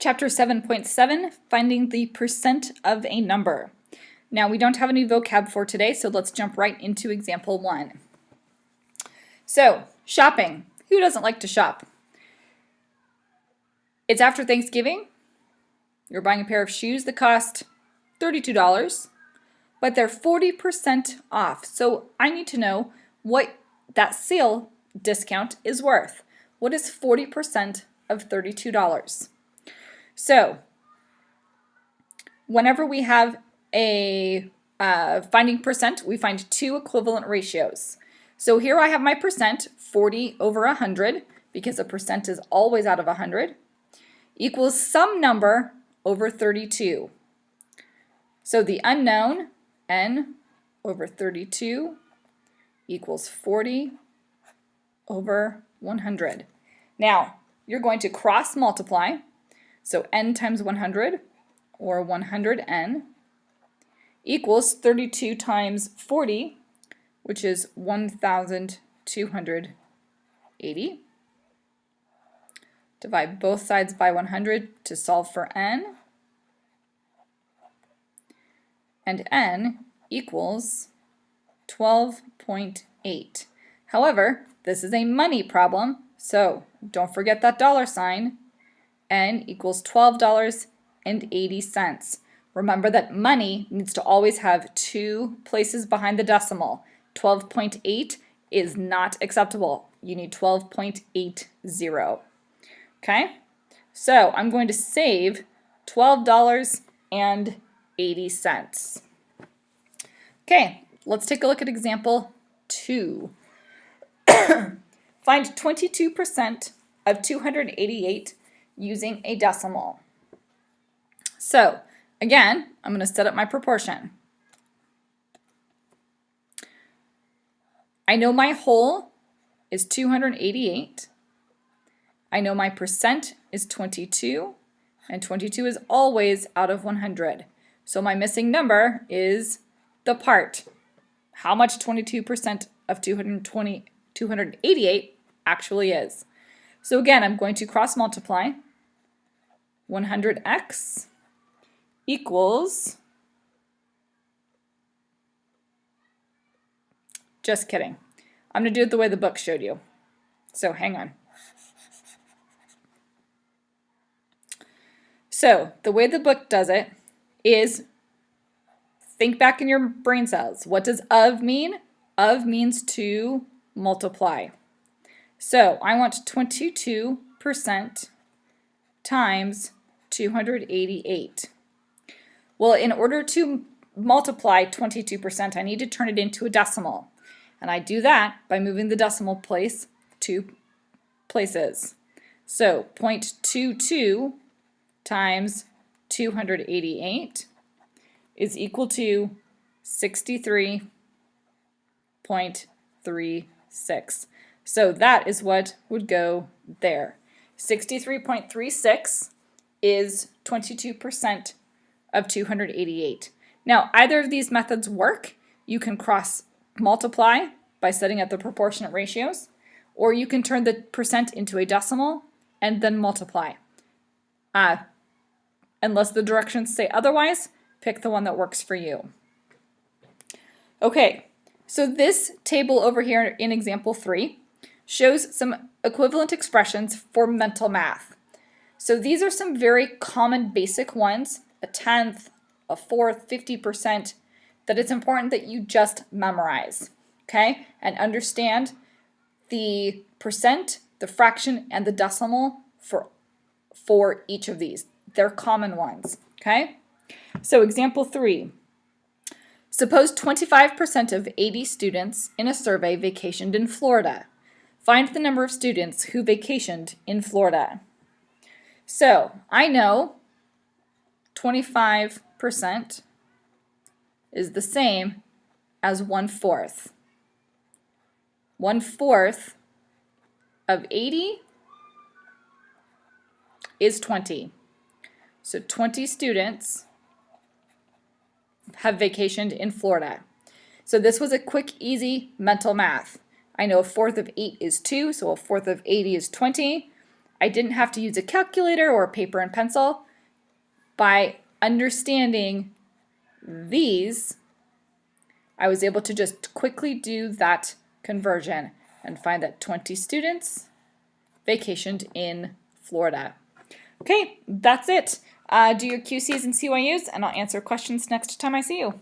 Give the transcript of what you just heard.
Chapter 7.7, finding the percent of a number. Now we don't have any vocab for today, so let's jump right into example 1. So, shopping. Who doesn't like to shop? It's after Thanksgiving. You're buying a pair of shoes that cost $32, but they're 40% off. So I need to know what that sale discount is worth. What is 40% of $32? So whenever we have a finding percent, we find two equivalent ratios. So here I have my percent, 40 over 100, because a percent is always out of 100, equals some number over 32. So the unknown, n over 32, equals 40 over 100. Now, you're going to cross multiply. So n times 100, or 100n, equals 32 times 40, which is 1,280. Divide both sides by 100 to solve for n. And n equals 12.8. However, this is a money problem, so don't forget that dollar sign. N equals $12.80. Remember that money needs to always have two places behind the decimal. 12.8 is not acceptable. You need 12.80. Okay? So I'm going to save $12.80. Okay, let's take a look at example 2. Find 22% of 288 using a decimal. So, again, I'm going to set up my proportion. I know my whole is 288. I know my percent is 22, and 22 is always out of 100. So my missing number is the part. How much 22% of 288 actually is. So again, I'm going to cross multiply. 100x equals, just kidding. I'm going to do it the way the book showed you. So hang on. So the way the book does it is, think back in your brain cells. What does of mean? Of means to multiply. So I want 22% times 288. Well, in order to multiply 22%, I need to turn it into a decimal. And I do that by moving the decimal place 2 places. So 0.22 times 288 is equal to 63.36. So that is what would go there. 63.36 is 22% of 288. Now, either of these methods work. You can cross multiply by setting up the proportionate ratios, or you can turn the percent into a decimal and then multiply. Unless the directions say otherwise, pick the one that works for you. Okay, so this table over here in example 3 shows some equivalent expressions for mental math. So these are some very common basic ones, a tenth, a fourth, 50%, that it's important that you just memorize, okay? And understand the percent, the fraction, and the decimal for each of these. They're common ones, okay? So example 3. Suppose 25% of 80 students in a survey vacationed in Florida. Find the number of students who vacationed in Florida. So I know 25% is the same as 1/4. 1/4 of 80 is 20. So 20 students have vacationed in Florida. So this was a quick, easy mental math. I know 1/4 of 8 is 2, so 1/4 of 80 is 20. I didn't have to use a calculator or paper and pencil. By understanding these, I was able to just quickly do that conversion and find that 20 students vacationed in Florida. Okay, that's it. Do your QCs and CYUs, and I'll answer questions next time I see you.